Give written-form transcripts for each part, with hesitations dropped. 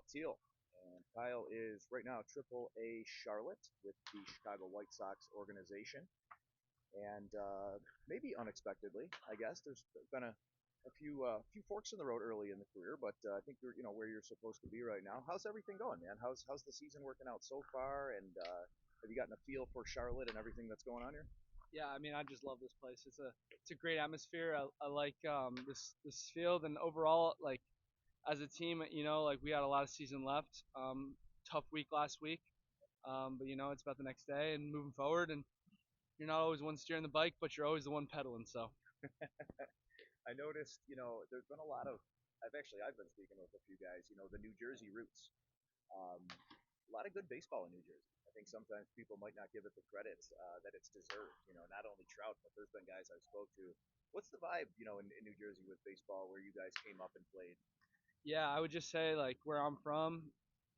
Kyle Teal. And Kyle is right now Triple A Charlotte with the Chicago White Sox organization. And maybe unexpectedly, I guess there's been a few forks in the road early in the career, but I think you're where you're supposed to be right now. How's everything going, man? How's the season working out so far? And have you gotten a feel for Charlotte and everything that's going on here? Yeah, I mean, I just love this place. It's a great atmosphere. I like this field, and overall, like as a team, like we had a lot of season left. Tough week last week, but it's about the next day and moving forward. And you're not always one steering the bike, but you're always the one pedaling. So I noticed, there's been a lot of. I've been speaking with a few guys, the New Jersey roots. A lot of good baseball in New Jersey. I think sometimes people might not give it the credit that it's deserved. Not only Trout, but there's been guys I've spoke to. What's the vibe, in New Jersey with baseball where you guys came up and played? yeah, I would just say like where I'm from,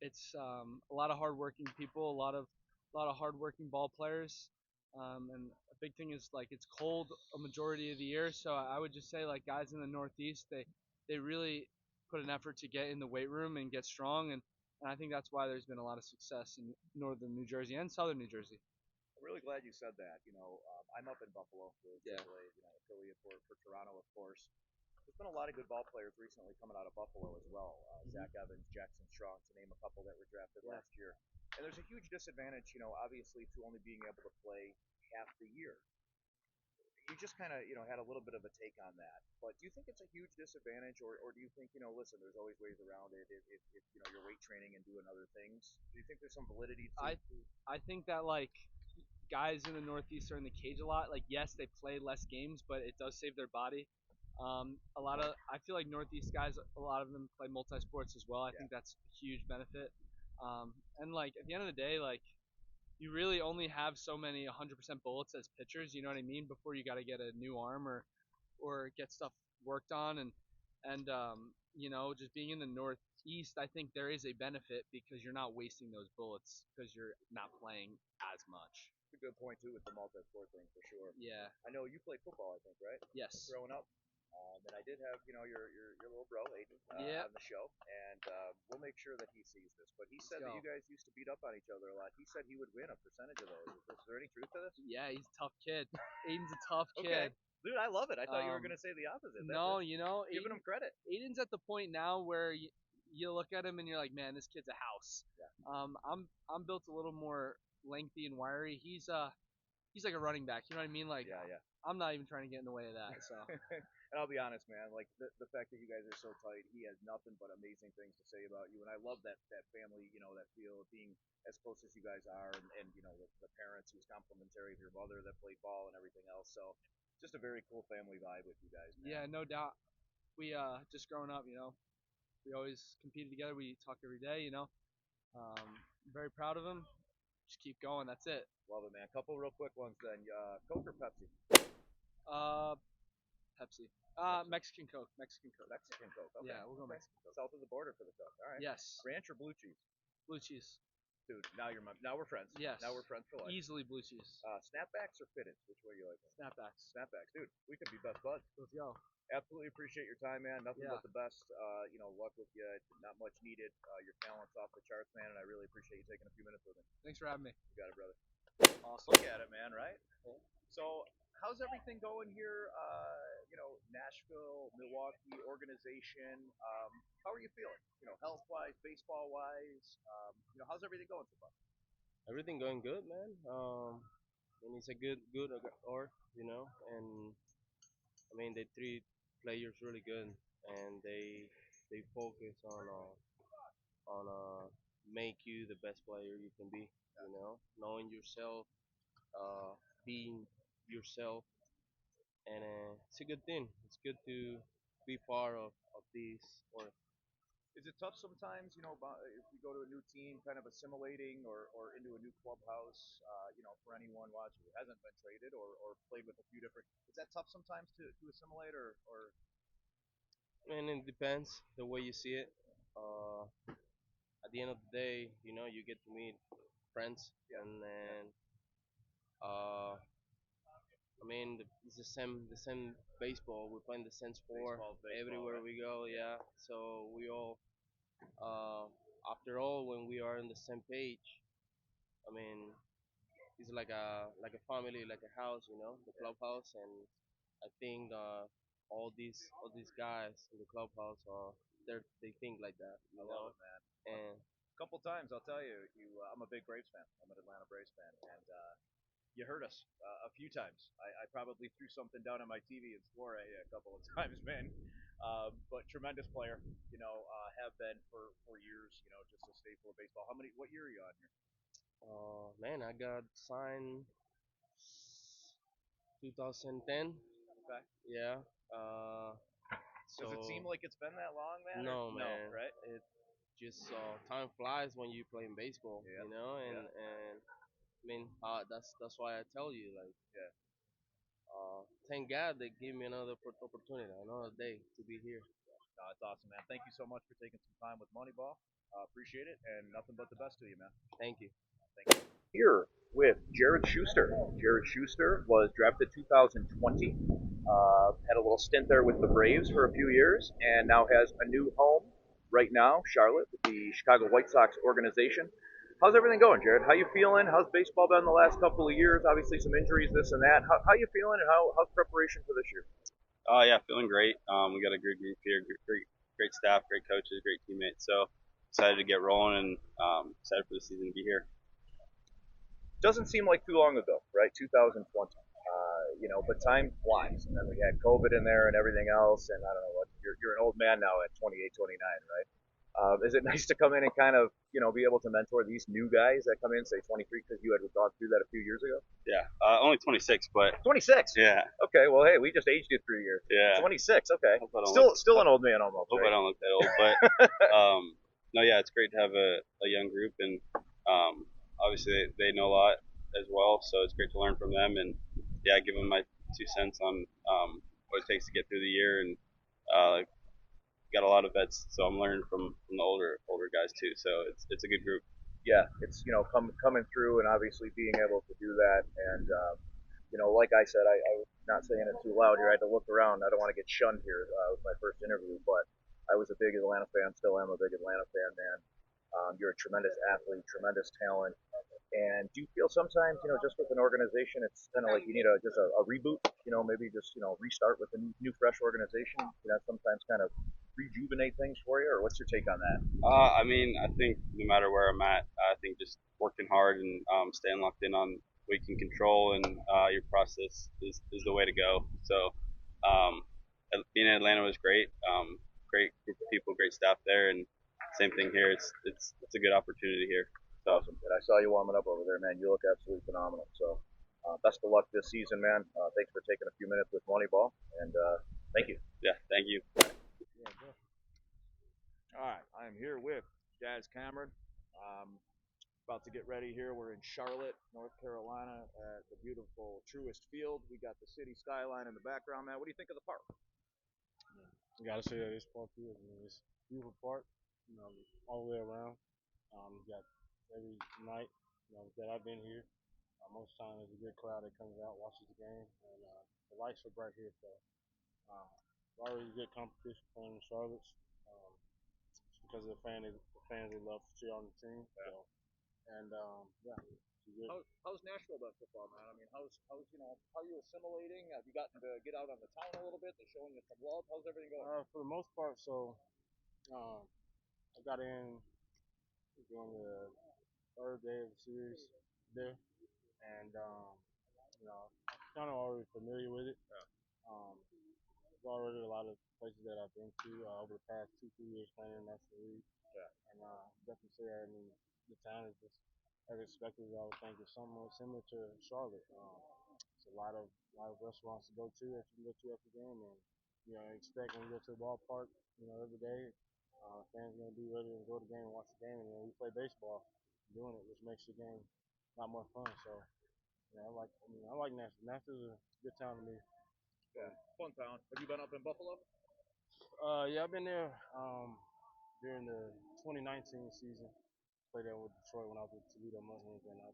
it's a lot of hardworking people, a lot of hardworking ball players, and a big thing is like it's cold a majority of the year. So I would just say like guys in the Northeast, they really put an effort to get in the weight room and get strong, and I think that's why there's been a lot of success in northern New Jersey and southern New Jersey. I'm really glad you said that. I'm up in Buffalo, the Yeah. AAA, affiliate for Toronto, of course. There's been a lot of good ball players recently coming out of Buffalo as well. Zach Evans, Jackson Strong, to name a couple that were drafted Yeah. last year. And there's a huge disadvantage, obviously, to only being able to play half the year. You just kind of, had a little bit of a take on that. But do you think it's a huge disadvantage, or do you think, listen, there's always ways around it if you're weight training and doing other things? Do you think there's some validity to? I think that like guys in the Northeast are in the cage a lot. Like, yes, they play less games, but it does save their body. A lot of I feel like Northeast guys, a lot of them play multi sports as well. I Yeah. think that's a huge benefit. And like at the end of the day, like you really only have so many 100% bullets as pitchers. You know what I mean? Before you got to get a new arm or get stuff worked on and just being in the Northeast, I think there is a benefit because you're not wasting those bullets because you're not playing as much. It's a good point too with the multi-sport thing for sure. Yeah. I know you played football, I think, right? Yes. Growing up. And I did have, your little bro, Aiden, Yeah. on the show, and we'll make sure that he sees this. But he said that go. you guys used to beat up on each other a lot. He said he would win a percentage of those. Is there any truth to this? Yeah, he's a tough kid. Aiden's a tough Okay. kid. Dude, I love it. I thought you were Um, going to say the opposite. no, Giving him credit. Aiden's at the point now where you look at him and you're like, man, this kid's a house. Yeah. I'm built a little more lengthy and wiry. He's like a running back. You know what I mean? Like, Yeah, yeah. I'm not even trying to get in the way of that. So And I'll be honest, man. Like the fact that you guys are so tight, he has nothing but amazing things to say about you. And I love that family, that feel of being as close as you guys are, and the parents who's complimentary of your mother that played ball and everything else. So just a very cool family vibe with you guys, man. yeah, no doubt. We just growing up, we always competed together. We talk every day. I'm very proud of him. Just keep going. That's it. Love it, man. Couple real quick ones then. Coke or Pepsi? Uh, Pepsi. Mexican Coke. Mexican Coke. Mexican Coke. Okay. Yeah, we'll go Okay. Mexican Coke. South of the border for the Coke. All right. Yes. Ranch or blue cheese? Blue cheese. Dude, now we're friends. Yes. Now we're friends for life. Easily blue cheese. Snapbacks or fitteds? Which way you like them? Snapbacks. Snapbacks, dude. We could be best buds. Let's go. Absolutely appreciate your time, man. Nothing Yeah. but the best. Luck with you. Not much needed. Your talent's off the charts, man, and I really appreciate you taking a few minutes with me. Thanks for having me. You got it, brother. Awesome. Look at it, man. Right? Cool. So, how's everything going here? Nashville, Milwaukee organization. How are you feeling? Health-wise, baseball-wise. How's everything going so far? Everything going good, man. And it's a good and I mean they treat players really good, and they focus on make you the best player you can be. Knowing yourself, being yourself, and it's a good thing. It's good to be part of this sport. Is it tough sometimes, if you go to a new team, kind of assimilating or into a new clubhouse, for anyone watching who hasn't been traded or played with a few different, is that tough sometimes to assimilate or And it depends the way you see it. At the end of the day, you get to meet friends, Yeah. and then uh, I mean it's the same baseball. We're playing the same sport baseball, everywhere right? we go. Yeah, so we all uh, after all, when we are on the same page, I mean, it's like a family, like a house, the clubhouse, and I think all these guys in the clubhouse they think like that, I love it, man. and A couple times, I'll tell you, I'm a big Braves fan. I'm an Atlanta Braves fan, and you heard us a few times. I probably threw something down on my TV and swore at you a couple of times, man. But tremendous player, have been for years. Just a staple of baseball. What year are you on here? man, I got signed 2010. Okay. Yeah. Uh, Does it so seem like it's been that long, man? no, No, man. right? It just time flies when you playing baseball, Yeah, and yeah, I mean that's why I tell you like yeah. thank God they give me another opportunity, another day to be here. No, it's awesome, man. Thank you so much for taking some time with Moneyball. Appreciate it, and nothing but the best to you, man. Thank you. Thank you. Here with Jared Schuster. Jared Schuster was drafted 2020. Had a little stint there with the Braves for a few years, and now has a new home right now, Charlotte, with the Chicago White Sox organization. How's everything going, Jared? How you feeling? How's baseball been the last couple of years? Obviously, some injuries, this and that. How you feeling, and how's preparation for this year? Yeah, feeling great. We got a good group here, great staff, great coaches, great teammates. So excited to get rolling and excited for the season to be here. Doesn't seem like too long ago, right? 2020. But time flies. And then we had COVID in there and everything else. And I don't know what, you're an old man now at 28, 29, right? Is it nice to come in and kind of, be able to mentor these new guys that come in, say 23, because you had gone through that a few years ago? Yeah, only 26, but 26? yeah, Okay, well, hey, we just aged you 3 years. yeah. 26, okay. Hope I don't Still an old man almost, hope right? I don't look that old, but no, yeah, it's great to have a young group, and obviously they know a lot as well, so it's great to learn from them, and yeah, give them my 2 cents on what it takes to get through the year, and got a lot of vets, so I'm learning from the older guys too. So it's a good group. Yeah, it's coming through and obviously being able to do that, and like I said, I'm not saying it too loud here. I had to look around. I don't want to get shunned here with my first interview, but I was a big Atlanta fan. Still am a big Atlanta fan, man. You're a tremendous athlete, tremendous talent. And do you feel sometimes, just with an organization, it's kind of like you need just a reboot, maybe just, restart with a new fresh organization? That sometimes kind of rejuvenate things for you, or what's your take on that? I mean, I think no matter where I'm at, I think just working hard and staying locked in on what you can control and your process is the way to go. So um, being in Atlanta was great. Great group of people, great staff there, and same thing here. It's a good opportunity here. So Awesome. And I saw you warming up over there, man. You look absolutely phenomenal. So best of luck this season, man. Thanks for taking a few minutes with Moneyball, and thank you. yeah, thank you. Yeah, sure. All right, I'm here with Jazz Cameron. Um, about to get ready here. We're in Charlotte, North Carolina, at the beautiful Truist Field. We got the city skyline in the background, man. What do you think of the park? You gotta say that it's park here. I mean, it's a beautiful park, all the way around. You got every night, that I've been here. Most time there's a good crowd that comes out, watches the game, and the lights are bright here. So it's always good competition playing in Charlotte. Just because of the fans they love to cheer on the team. Yeah. So, and yeah, it's good. How's Nashville been football, man? I mean, how's how are you assimilating? Have you gotten to get out on the town a little bit? They're showing you some love. How's everything going? For the most part, so I got in during the third day of the series there, and I'm kind of already familiar with it. Yeah. There's already a lot of places that I've been to over the past 2-3 years playing in the National League, Yeah. and definitely say that. I mean, the town is just as expected. I would think it's somewhat similar to Charlotte. It's a lot of restaurants to go to that you can go to after the game, and expect when you go to the ballpark, every day, fans are gonna be ready to enjoy the game and watch the game. And we play baseball doing it, which makes the game a lot more fun. So yeah, I like Nashville. Nashville's a good town to me. Yeah. Fun town. Have you been up in Buffalo? Yeah, I've been there during the 2019 season. Played there with Detroit when I was with Toledo Mudhens, and I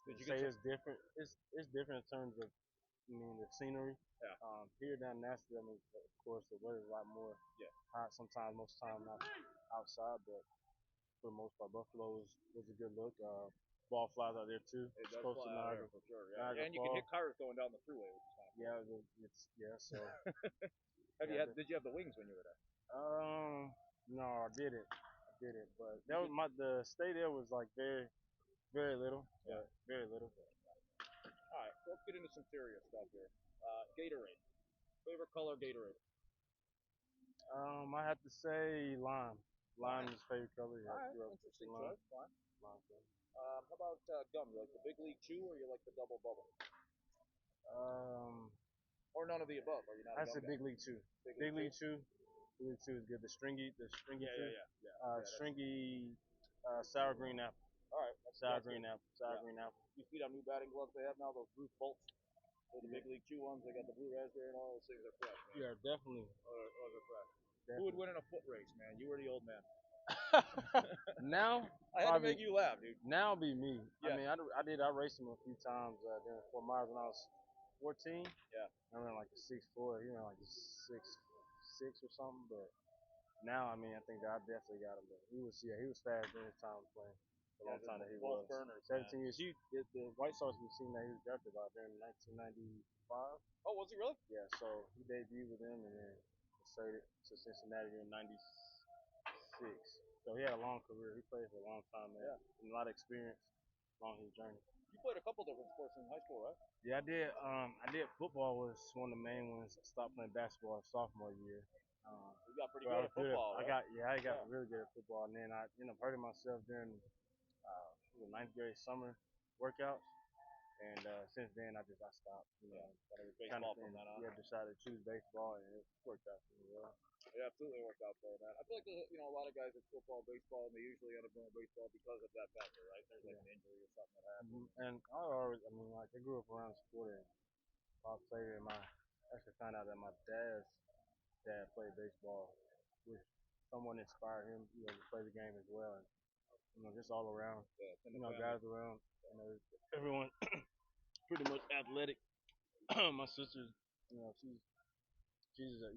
Did you say get it's different. It's different in terms of the scenery. Yeah. Here down in Nashville, I mean, of course, the weather's a lot more Yeah. hot sometimes, most of the time not outside, but for the most part. Buffalo was a good look. Ball flies out there too. It It's does close to fly out there Niagara. for sure. Yeah, Niagara and you can Falls. hit cars going down the freeway, which is kind of cool. Yeah, it's yeah. So Did you have the wings when you were there? no, I didn't. I didn't. But that was the stay there was like very little. Yeah, very little. All right, so let's get into some serious stuff here. Gatorade. Favorite color Gatorade? I have to say lime. Lime is favorite color. Yeah, All right, grew up with interesting lime. choice. Fine. Lime color. How about gum? You like the Big League Chew or you like the Double Bubble? Um, Or none of the above? Are you not a I gum said guy? Big League Chew. Big League Chew? Big League Chew is good. The stringy Yeah, chew. yeah, yeah. Yeah, Stringy sour green apple. All right, Sour that's green good. apple. Sour Yeah. green apple. You see them new batting gloves they have now, those Bruce Bolts? They're the Yeah. Big League Chew ones. They got the blue raspberry and all those things are fresh, man. Yeah, definitely. Those are fresh. definitely. Who would win in a foot race, man? You or the old man? Now, I had to make you laugh, dude. now be me. Yeah. I mean, I raced him a few times during 4 miles when I was 14. Yeah. I ran like a 6'4". He ran like a 6'6" or something. But now, I mean, I think that I definitely got him. But he was fast during his time playing. A long time that he both was. burners, 17 man. years. The White Sox we seen that he was drafted by during 1995. Oh, was he really? Yeah, so he debuted with them and then traded to Cincinnati in '96. So he had a long career. He played for a long time, man. Yeah. And a lot of experience along his journey. You played a couple different sports in high school, right? Yeah, I did. I did. Football was one of the main ones. I stopped playing basketball sophomore year. You got pretty good at football, right? I got really good at football, and then I ended up hurting myself during the ninth grade summer workouts. And since then, I stopped. Baseball from then on. Yeah, decided to choose baseball, and it worked out for me well. It absolutely worked out for you, man. I feel like a lot of guys at football, baseball, and they usually end up going baseball because of that factor, right? There's like an injury or something that happens. And I grew up around sport, and I played in I actually found out that my dad's dad played baseball, which someone inspired him, to play the game as well. And just all around, guys around, everyone pretty much athletic. My sister, she's a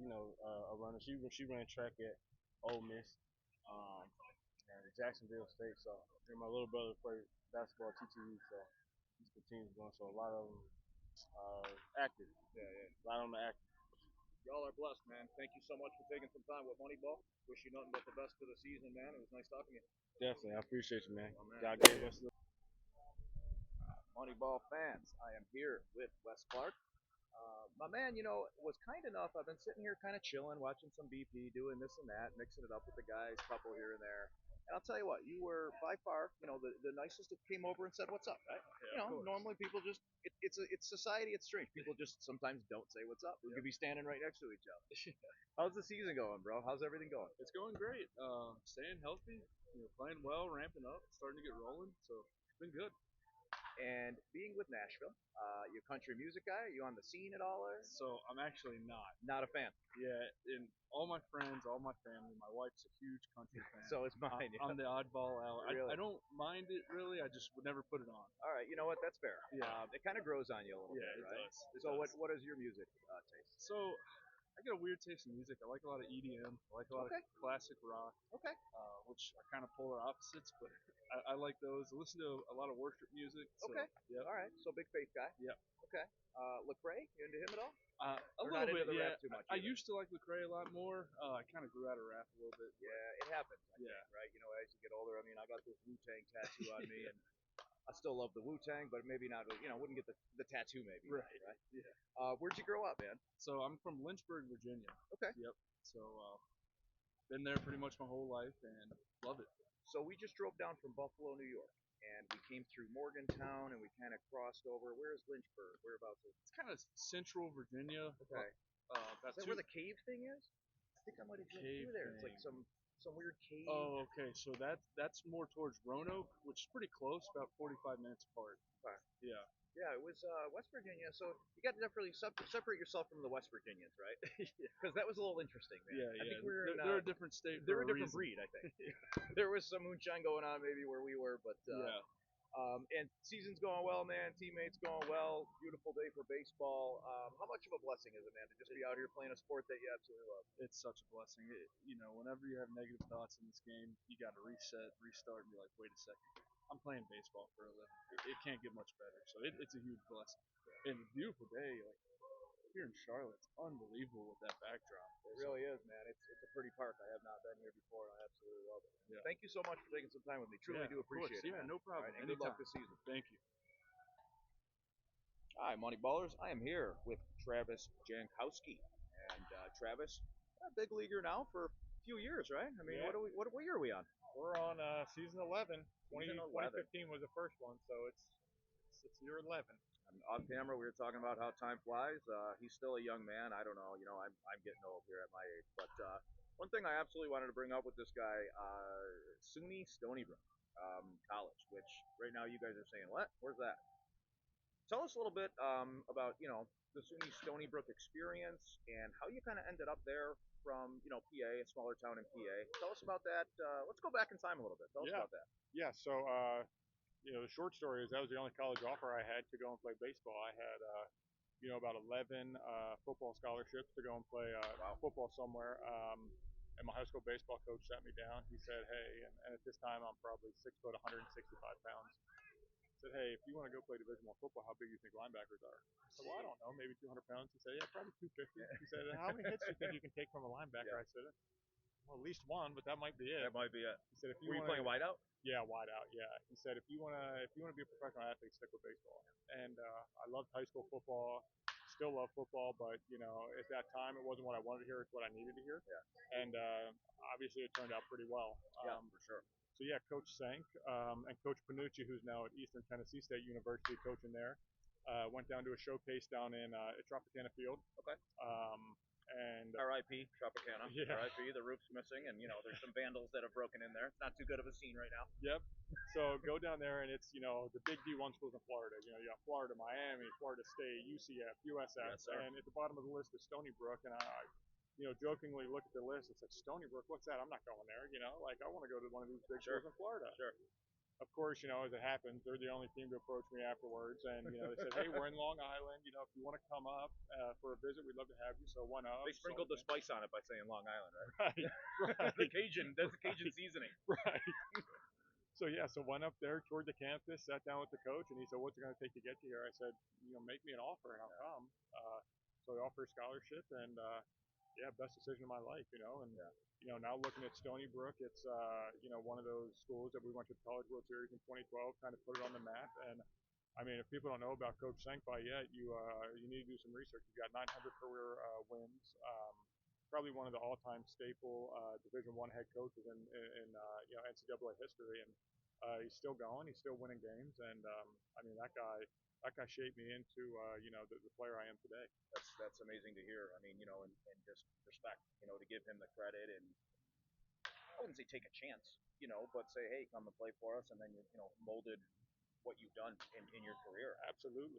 runner. She ran track at Ole Miss, and Jacksonville State. So and my little brother played basketball at TTU. So he's the team's going. So a lot of them active. Yeah, yeah. A lot of them are active. Y'all are blessed, man. Thank you so much for taking some time with Moneyball. Wish you nothing but the best for the season, man. It was nice talking to you. Definitely, I appreciate you, man. Oh, man. God gave us. Moneyball fans, I am here with Wes Clark. My man, was kind enough. I've been sitting here kind of chilling, watching some BP, doing this and that, mixing it up with the guys, couple here and there. And I'll tell you what, you were by far, the nicest that came over and said, "What's up?" Right? Yeah, Normally people just, it's society. It's strange. People just sometimes don't say what's up. We could be standing right next to each other. How's the season going, bro? How's everything going? It's going great. Staying healthy, playing well, ramping up, starting to get rolling. So it's been good. And being with Nashville, you a country music guy? Are you on the scene at all? Or? So I'm actually not. Not a fan. Yeah, in all my friends, all my family, my wife's a huge country fan. So is mine. I'm the oddball out. Really? I don't mind it really. I just would never put it on. All right, you know what? That's fair. Yeah. It kind of grows on you a little Yeah, bit, it right? does. So what is your music taste? So I get a weird taste in music. I like a lot of EDM. I like a lot of classic rock. Okay. Which are kind of polar opposites, but I like those. I listen to a lot of worship music. So, Okay. Yep. All right. So big faith guy. Yep. Okay. Lecrae, you into him at all? A Or little not into bit, the yeah. rap too much I either? used to like Lecrae a lot more. I kind of grew out of rap a little bit. Yeah, it happens. I Yeah. think, right? As you get older. I mean, I got this Wu-Tang tattoo on me, and I still love the Wu-Tang, but maybe not. Wouldn't get the tattoo maybe. Right. Yeah. Where'd you grow up, man? So I'm from Lynchburg, Virginia. Okay. Yep. So been there pretty much my whole life and love it. So we just drove down from Buffalo, New York, and we came through Morgantown, and we kind of crossed over. Where is Lynchburg? Whereabouts is it? It's kind of central Virginia. Okay. About Is that where the cave thing is? I think I might have driven Cave through there. It's like thing. some weird cave. Oh, okay. So that's more towards Roanoke, which is pretty close, about 45 minutes apart. Okay. Yeah. Yeah, it was West Virginia. So you got to definitely separate yourself from the West Virginians, right? Because that was a little interesting, man. Yeah, I think we're they're a different state. They're for a different reason. breed, I think. There was some moonshine going on maybe where we were, but Yeah. And season's going well, man. Teammates going well. Beautiful day for baseball. How much of a blessing is it, man, to just be out here playing a sport that you absolutely love? It's such a blessing. Whenever you have negative thoughts in this game, you got to reset, restart, and be like, wait a second, I'm playing baseball for a living. It can't get much better. So it's a huge blessing. And a beautiful day, like here in Charlotte, it's unbelievable with that backdrop. It really is, man. It's a pretty park. I have not been here before, and I absolutely love it. Yeah. Thank you so much for taking some time with me. Truly do Of course. appreciate it. Yeah, Man. no problem. All right, and good luck Anytime. this season. Thank you. Hi, Money Ballers. I am here with Travis Jankowski, and Travis, a big leaguer now for a few years, right? I mean, Yeah. what year are we on? We're on season 11. Season 11. 2015 was the first one, so it's year 11. Off camera, we were talking about how time flies. He's still a young man. I don't know. I'm getting old here at my age. But one thing I absolutely wanted to bring up with this guy, SUNY Stony Brook College, which right now you guys are saying, what? Where's that? Tell us a little bit about the SUNY Stony Brook experience and how you kind of ended up there from PA, a smaller town in PA. Tell us about that. Let's go back in time a little bit. Tell us Yeah. about that. Yeah, so the short story is that was the only college offer I had to go and play baseball. I had about 11 football scholarships to go and play football somewhere. And my high school baseball coach sat me down. He said, "Hey," and at this time I'm probably 6 foot, 165 pounds. Said, "Hey, if you want to go play Division I football, how big do you think linebackers are?" I said, "Well, I don't know, maybe 200 pounds." He said, "Yeah, probably 250." He said, "How many hits do you think you can take from a linebacker?" Yeah. I said, "Well, at least one, but that might be it." That might be it. He said, "If you Were you wanna, playing wideout? yeah, wide out, yeah." He said, "If you wanna be a professional athlete, stick with baseball." And I loved high school football, still love football, but at that time it wasn't what I wanted to hear; it's what I needed to hear. Yeah. And obviously it turned out pretty well. Yeah, for sure. So yeah, Coach Sank and Coach Panucci, who's now at Eastern Tennessee State University coaching there, went down to a showcase down in at Tropicana Field. Okay. And R.I.P. Tropicana. Yeah. R.I.P. The roof's missing, and there's some vandals that have broken in there. It's not too good of a scene right now. Yep. So go down there, and it's the big D1 schools in Florida. You got Florida, Miami, Florida State, UCF, USF, Yes, sir. and at the bottom of the list is Stony Brook. And I jokingly look at the list. It's like, Stony Brook, what's that? I'm not going there. Like I want to go to one of these big Sure. schools in Florida. Sure. Of course, as it happens, they're the only team to approach me afterwards, and they said, "Hey, we're in Long Island. If you want to come up for a visit, we'd love to have you." So one up. They sprinkled the spice on it by saying Long Island, right? Right. The Cajun. That's the Cajun seasoning. Right. So went up there, toured the campus, sat down with the coach, and he said, "What's it going to take to get you here?" I said, "Make me an offer and I'll come." So he offered a scholarship, and best decision of my life, And now looking at Stony Brook, it's one of those schools that we went to the College World Series in 2012, kind of put it on the map. And I mean, if people don't know about Coach Sankby yet, you need to do some research. He's got 900 career wins. Probably one of the all-time staple Division I head coaches in NCAA history, and he's still going. He's still winning games, and I mean that guy shaped me into the player I am today. That's amazing to hear. I mean, and just respect, to give him the credit, and I wouldn't say take a chance, but say, hey, come and play for us, and then molded what you've done in your career. Absolutely.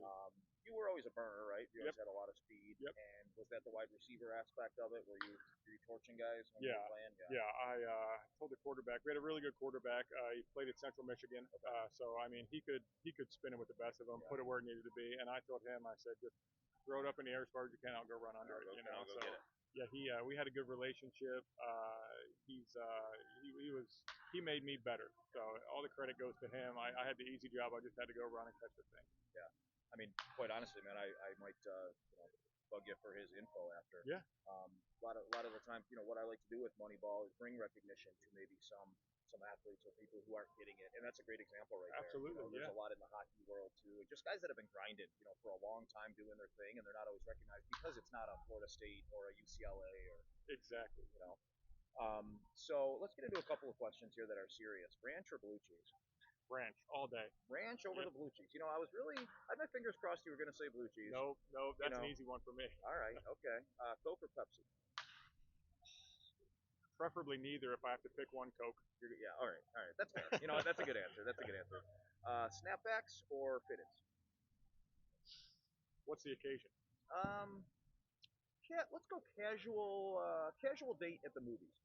You were always a burner, right? You always Yep. had a lot of speed. Yep. And was that the wide receiver aspect of it? Were you torching guys when you Yeah. were playing? Yeah. I told the quarterback. We had a really good quarterback. He played at Central Michigan, so I mean he could spin it with the best of them, put it where it needed to be. And I told him, I said, just throw it up in the air as far as you can. I'll go run under it. I'll go get it. Yeah, we had a good relationship. He made me better. So all the credit goes to him. I had the easy job. I just had to go run and catch the thing. Yeah. I mean, quite honestly, man, I might bug you for his info after. Yeah. A lot of the time, what I like to do with Moneyball is bring recognition to maybe some athletes or people who aren't getting it, and that's a great example right there. Absolutely. There's a lot in the hockey world too, just guys that have been grinding, for a long time doing their thing, and they're not always recognized because it's not a Florida State or a UCLA or Exactly. So let's get into a couple of questions here that are serious. Ranch or blue cheese? Ranch all day. Ranch over the blue cheese. I had my fingers crossed you were going to say blue cheese. Nope, that's an easy one for me. All right, okay. Coke or Pepsi? Preferably neither. If I have to pick one, Coke. Yeah, all right. That's fair. That's a good answer. Snapbacks or fitteds? What's the occasion? Let's go casual date at the movies.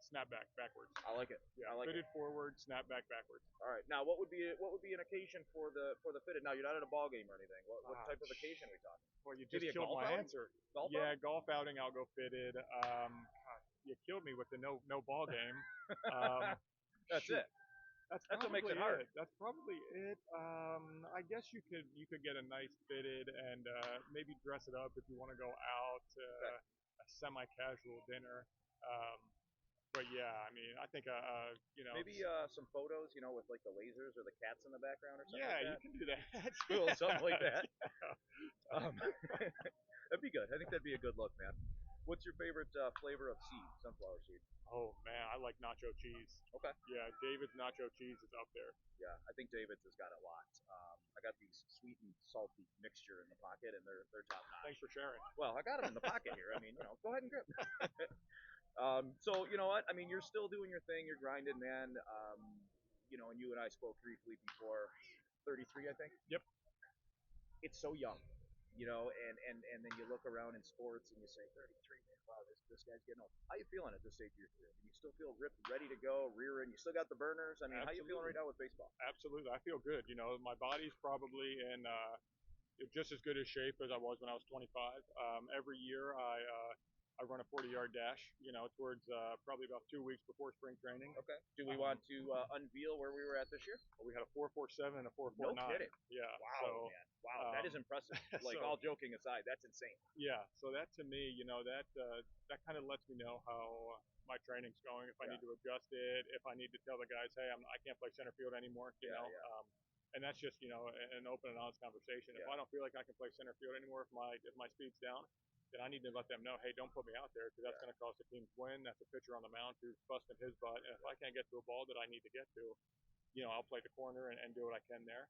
snap back backwards. I like it. Yeah, I like it. fitted forward, snap back backwards. All right. Now, what would be an occasion for the fitted? Now, you're not at a ball game or anything. What type of occasion are we talking? Well, you Maybe just a killed golf my outing? answer. Golf Yeah, outing? golf outing. I'll go fitted. God, you killed me with the no ball game. Um, That's shoot. it. That's what makes it probably hard. That's probably it. I guess you could get a nice fitted and maybe dress it up if you want to go out Okay. a semi-casual dinner. Um, but yeah, I mean, I think Maybe some photos, with like the lasers or the cats in the background or something yeah, like you that. can do that. Cool, something like that. Yeah. That'd be good. I think that'd be a good look, man. What's your favorite flavor of seed? Sunflower seed. Oh man, I like nacho cheese. Okay. Yeah, David's nacho cheese is up there. Yeah, I think David's has got it locked. I got these sweet and salty mixture in the pocket, and they're top notch. Thanks for sharing. Well, I got them in the pocket here. I mean, go ahead and grip. So you know what? I mean, you're still doing your thing. You're grinding, man. And you and I spoke briefly before. 33, I think. Yep. It's so young, and then you look around in sports and you say 33, man. Wow, this guy's getting old. How you feeling at this stage of your career? You still feel ripped, ready to go, rearing? You still got the burners? I mean, Absolutely. how you feeling right now with baseball? Absolutely, I feel good. My body's probably in just as good a shape as I was when I was 25. Every year I run a 40-yard dash. Towards probably about 2 weeks before spring training. Okay. Do we want to unveil where we were at this year? We had a 4.47 and a 4.49. No kidding. Yeah. Wow, so, man. Wow, that is impressive. Like, so- all joking aside, that's insane. Yeah. So that to me, that kind of lets me know how my training's going. If I need to adjust it, if I need to tell the guys, hey, I can't play center field anymore. Yeah. And that's just an open and honest conversation. If Yeah. I don't feel like I can play center field anymore, if my speed's down, then I need to let them know, hey, don't put me out there because that's going to cost the team's win. That's a pitcher on the mound who's busting his butt, and if I can't get to a ball that I need to get to, I'll play the corner and do what I can there.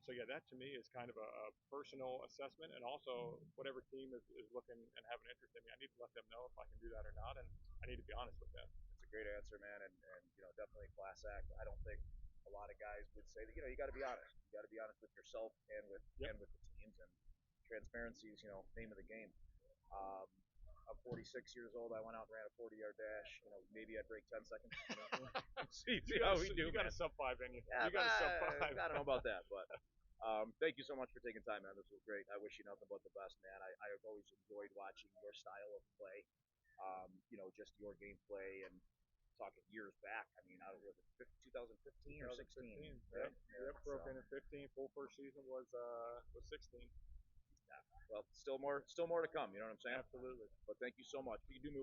So yeah, that to me is kind of a personal assessment, and also whatever team is looking and have an interest in me, I need to let them know if I can do that or not, and I need to be honest with them. It's a great answer, man, and definitely a class act. I don't think a lot of guys would say that. You got to be honest. You got to be honest with yourself and with the teams, and transparency is name of the game. Um, I'm 46 years old. I went out and ran a 40-yard dash. Maybe I'd break 10 seconds. See how we do. You got a sub 5 in you. Yeah, You got a sub 5. I don't know about that, but thank you so much for taking time, man. This was great. I wish you nothing but the best, man. I've always enjoyed watching your style of play. Just your gameplay, and talking years back. I mean, I was 2015 or 16. Right? Yep. Broke in 15. Full first season was 16. Well, still more to come. You know what I'm saying? Absolutely. But thank you so much. Can you do me